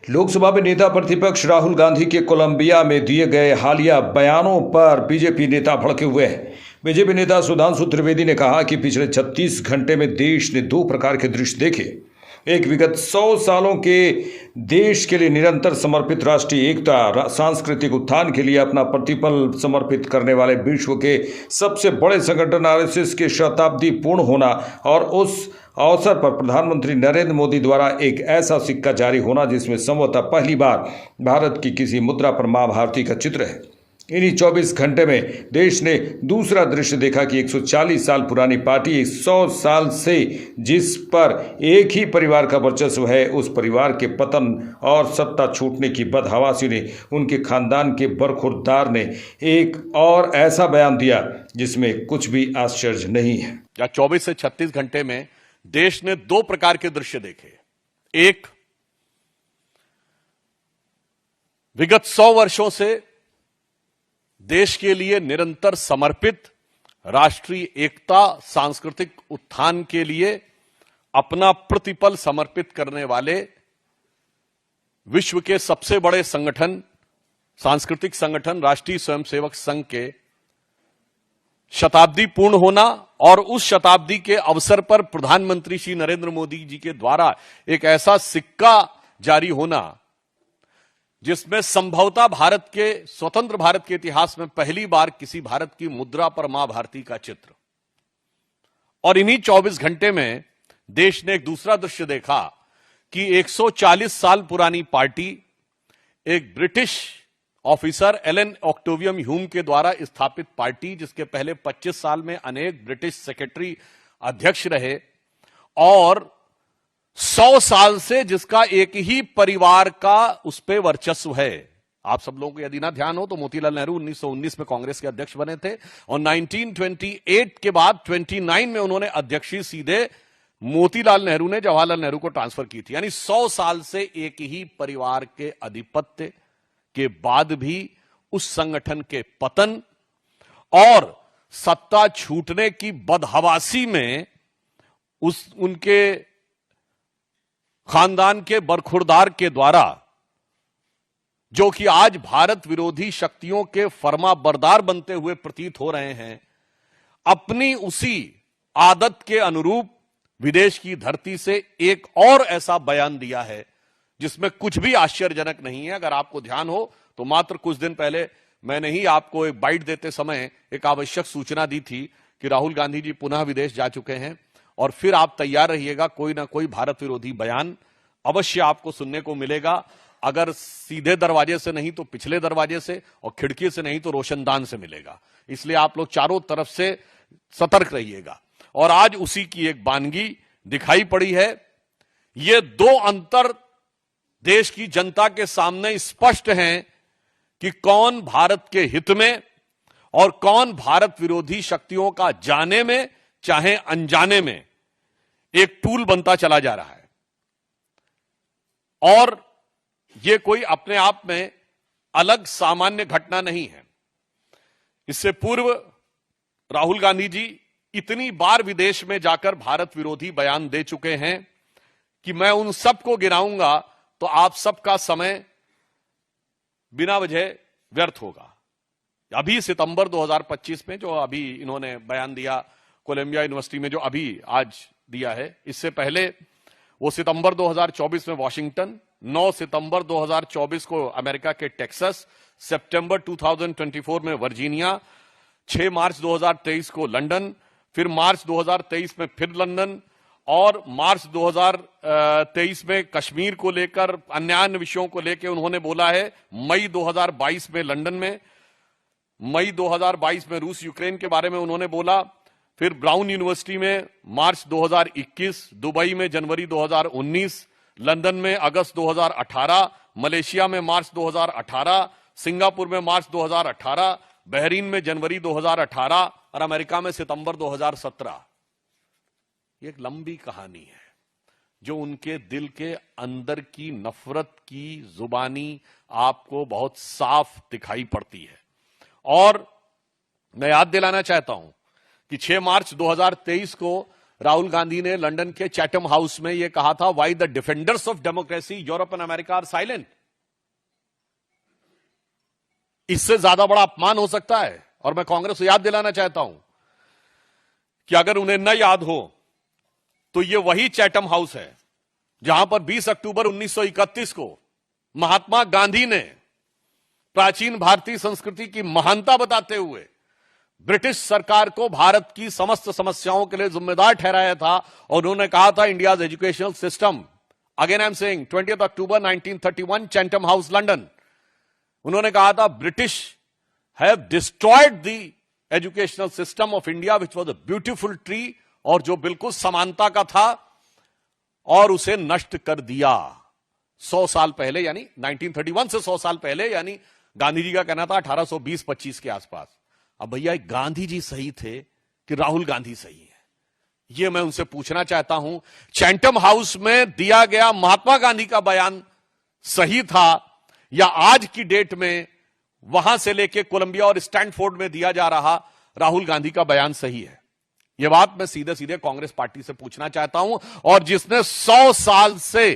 लोकसभा में नेता प्रतिपक्ष राहुल गांधी के कोलंबिया में दिए गए हालिया बयानों पर बीजेपी नेता भड़के हुए हैं। बीजेपी नेता सुधांशु त्रिवेदी ने कहा कि पिछले 36 घंटे में देश ने दो प्रकार के दृश्य देखे। एक, विगत 100 सालों के देश के लिए निरंतर समर्पित राष्ट्रीय एकता, सांस्कृतिक उत्थान के लिए अपना प्रतिपल समर्पित करने वाले विश्व के सबसे बड़े संगठन आरएसएस के शताब्दी पूर्ण होना, और उस अवसर पर प्रधानमंत्री नरेंद्र मोदी द्वारा एक ऐसा सिक्का जारी होना जिसमें संभवतः पहली बार भारत की किसी मुद्रा पर मां भारती का चित्र है। इन्हीं 24 घंटे में देश ने दूसरा दृश्य देखा कि 140 साल पुरानी पार्टी 100 साल से जिस पर एक ही परिवार का वर्चस्व है, उस परिवार के पतन और सत्ता छूटने की बदहवासी ने उनके खानदान के बरखुरदार ने एक और ऐसा बयान दिया जिसमें कुछ भी आश्चर्य नहीं है। 24 से 36 घंटे में देश ने दो प्रकार के दृश्य देखे। एक, विगत 100 वर्षों से देश के लिए निरंतर समर्पित राष्ट्रीय एकता, सांस्कृतिक उत्थान के लिए अपना प्रतिपल समर्पित करने वाले विश्व के सबसे बड़े संगठन, सांस्कृतिक संगठन राष्ट्रीय स्वयंसेवक संघ के शताब्दी पूर्ण होना, और उस शताब्दी के अवसर पर प्रधानमंत्री श्री नरेंद्र मोदी जी के द्वारा एक ऐसा सिक्का जारी होना जिसमें संभवतः स्वतंत्र भारत के इतिहास में पहली बार किसी भारत की मुद्रा पर मां भारती का चित्र। और इन्हीं 24 घंटे में देश ने एक दूसरा दृश्य देखा कि 140 साल पुरानी पार्टी, एक ब्रिटिश ऑफिसर एलन ऑक्टेवियम ह्यूम के द्वारा स्थापित पार्टी, जिसके पहले 25 साल में अनेक ब्रिटिश सेक्रेटरी अध्यक्ष रहे, और 100 साल से जिसका एक ही परिवार का उस पे वर्चस्व है। आप सब लोगों को यदि ना ध्यान हो तो मोतीलाल नेहरू 1919 में कांग्रेस के अध्यक्ष बने थे, और 1928 के बाद 29 में उन्होंने अध्यक्षी सीधे मोतीलाल नेहरू ने जवाहरलाल नेहरू को ट्रांसफर की थी। यानी 100 साल से एक ही परिवार के आधिपत्य के बाद भी उस संगठन के पतन और सत्ता छूटने की बदहवासी में उनके खानदान के बरखुरदार के द्वारा, जो कि आज भारत विरोधी शक्तियों के फर्माबरदार बनते हुए प्रतीत हो रहे हैं, अपनी उसी आदत के अनुरूप विदेश की धरती से एक और ऐसा बयान दिया है जिसमें कुछ भी आश्चर्यजनक नहीं है। अगर आपको ध्यान हो तो मात्र कुछ दिन पहले मैंने ही आपको एक बाइट देते समय एक आवश्यक सूचना दी थी कि राहुल गांधी जी पुनः विदेश जा चुके हैं, और फिर आप तैयार रहिएगा, कोई ना कोई भारत विरोधी बयान अवश्य आपको सुनने को मिलेगा। अगर सीधे दरवाजे से नहीं तो पिछले दरवाजे से, और खिड़की से नहीं तो रोशनदान से मिलेगा। इसलिए आप लोग चारों तरफ से सतर्क रहिएगा। और आज उसी की एक बानगी दिखाई पड़ी है। ये दो अंतर देश की जनता के सामने स्पष्ट हैं कि कौन भारत के हित में और कौन भारत विरोधी शक्तियों का जाने में चाहे अनजाने में एक टूल बनता चला जा रहा है। और यह कोई अपने आप में अलग सामान्य घटना नहीं है। इससे पूर्व राहुल गांधी जी इतनी बार विदेश में जाकर भारत विरोधी बयान दे चुके हैं कि मैं उन सबको गिनाऊंगा तो आप सबका समय बिना वजह व्यर्थ होगा। अभी सितंबर 2025 में जो अभी इन्होंने बयान दिया कोलंबिया यूनिवर्सिटी में, जो अभी आज दिया है, इससे पहले वो सितंबर 2024 में वॉशिंगटन, 9 सितंबर 2024 को अमेरिका के टेक्सास, सितंबर 2024 में वर्जीनिया, 6 मार्च 2023 को लंदन, फिर मार्च 2023 में फिर लंदन, और मार्च 2023 में कश्मीर को लेकर अन्य विषयों को लेकर उन्होंने बोला है। मई 2022 में लंदन में, मई 2022 में रूस यूक्रेन के बारे में उन्होंने बोला, फिर ब्राउन यूनिवर्सिटी में मार्च 2021, दुबई में जनवरी 2019, लंदन में अगस्त 2018, मलेशिया में मार्च 2018, सिंगापुर में मार्च 2018, बहरीन में जनवरी 2018 और अमेरिका में सितंबर 2017। ये एक लंबी कहानी है जो उनके दिल के अंदर की नफरत की जुबानी आपको बहुत साफ दिखाई पड़ती है। और मैं याद दिलाना चाहता हूं कि 6 मार्च 2023 को राहुल गांधी ने लंदन के चैटम हाउस में यह कहा था, why the defenders of democracy Europe and America are silent. इससे ज्यादा बड़ा अपमान हो सकता है। और मैं कांग्रेस को याद दिलाना चाहता हूं कि अगर उन्हें न याद हो तो यह वही चैटम हाउस है जहां पर 20 अक्टूबर 1931 को महात्मा गांधी ने प्राचीन भारतीय संस्कृति की महानता बताते हुए ब्रिटिश सरकार को भारत की समस्त समस्याओं के लिए जिम्मेदार ठहराया था। और उन्होंने कहा था, India's educational system, again I am saying 20 October 1931 Chatham house London, उन्होंने कहा था, British have destroyed the educational system of India which was a beautiful tree, और जो बिल्कुल समानता का था, और उसे नष्ट कर दिया 100 साल पहले, यानी 1931 से 100 साल पहले, यानी गांधी जी का कहना था 1820-25 के आसपास। अब भैया गांधी जी सही थे कि राहुल गांधी सही है, यह मैं उनसे पूछना चाहता हूं। चैटम हाउस में दिया गया महात्मा गांधी का बयान सही था, या आज की डेट में वहां से लेके कोलंबिया और स्टैनफोर्ड में दिया जा रहा राहुल गांधी का बयान सही है? यह बात मैं सीधे सीधे कांग्रेस पार्टी से पूछना चाहता हूं। और जिसने 100 साल से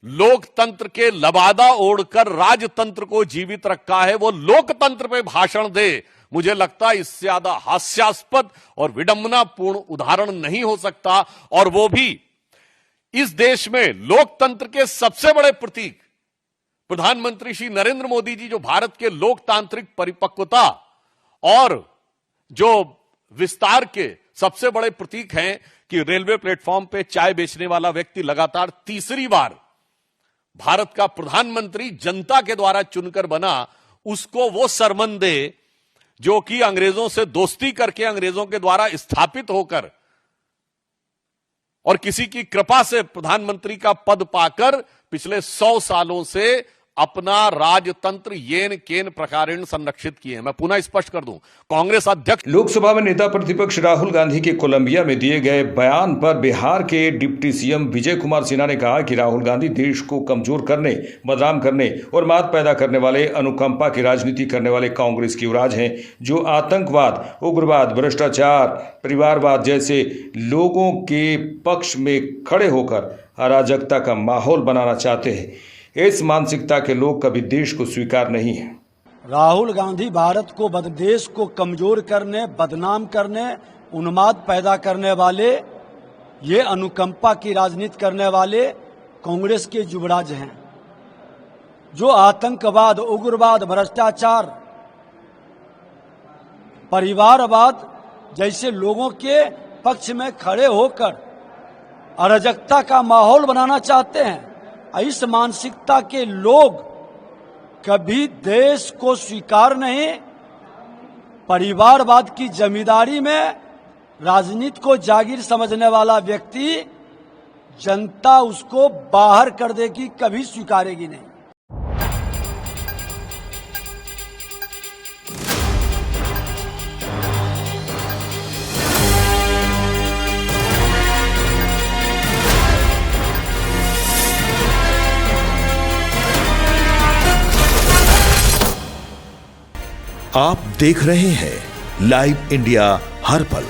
लोकतंत्र के लबादा ओढ़कर राजतंत्र को जीवित रखा है, वो लोकतंत्र पे भाषण दे, मुझे लगता है इससे ज्यादा हास्यास्पद और विडंबनापूर्ण उदाहरण नहीं हो सकता। और वो भी इस देश में लोकतंत्र के सबसे बड़े प्रतीक प्रधानमंत्री श्री नरेंद्र मोदी जी, जो भारत के लोकतांत्रिक परिपक्वता और जो विस्तार के सबसे बड़े प्रतीक हैं कि रेलवे प्लेटफॉर्म पे चाय बेचने वाला व्यक्ति लगातार तीसरी बार भारत का प्रधानमंत्री जनता के द्वारा चुनकर बना, उसको वो सरमन दे जो कि अंग्रेजों से दोस्ती करके, अंग्रेजों के द्वारा स्थापित होकर और किसी की कृपा से प्रधानमंत्री का पद पाकर पिछले 100 सालों से अपना राजतंत्र येन केन प्रकारेण संरक्षित किए हैं। मैं पुनः स्पष्ट कर दूं, कांग्रेस अध्यक्ष लोकसभा में नेता प्रतिपक्ष राहुल गांधी के कोलंबिया में दिए गए बयान पर बिहार के डिप्टी सीएम विजय कुमार सिन्हा ने कहा कि राहुल गांधी देश को कमजोर करने, बदनाम करने और मात पैदा करने वाले, अनुकंपा की राजनीति करने वाले कांग्रेस के युवराज हैं, जो आतंकवाद, उग्रवाद, भ्रष्टाचार, परिवारवाद जैसे लोगों के पक्ष में खड़े होकर अराजकता का माहौल बनाना चाहते हैं। इस मानसिकता के लोग कभी देश को स्वीकार नहीं है। राहुल गांधी भारत को देश को कमजोर करने, बदनाम करने, उन्माद पैदा करने वाले, ये अनुकंपा की राजनीति करने वाले कांग्रेस के युवराज हैं, जो आतंकवाद, उग्रवाद, भ्रष्टाचार, परिवारवाद जैसे लोगों के पक्ष में खड़े होकर अराजकता का माहौल बनाना चाहते हैं। इस मानसिकता के लोग कभी देश को स्वीकार नहीं, परिवारवाद की जमींदारी में राजनीति को जागीर समझने वाला व्यक्ति, जनता उसको बाहर कर देगी, कभी स्वीकारेगी नहीं। आप देख रहे हैं लाइव इंडिया हर पल।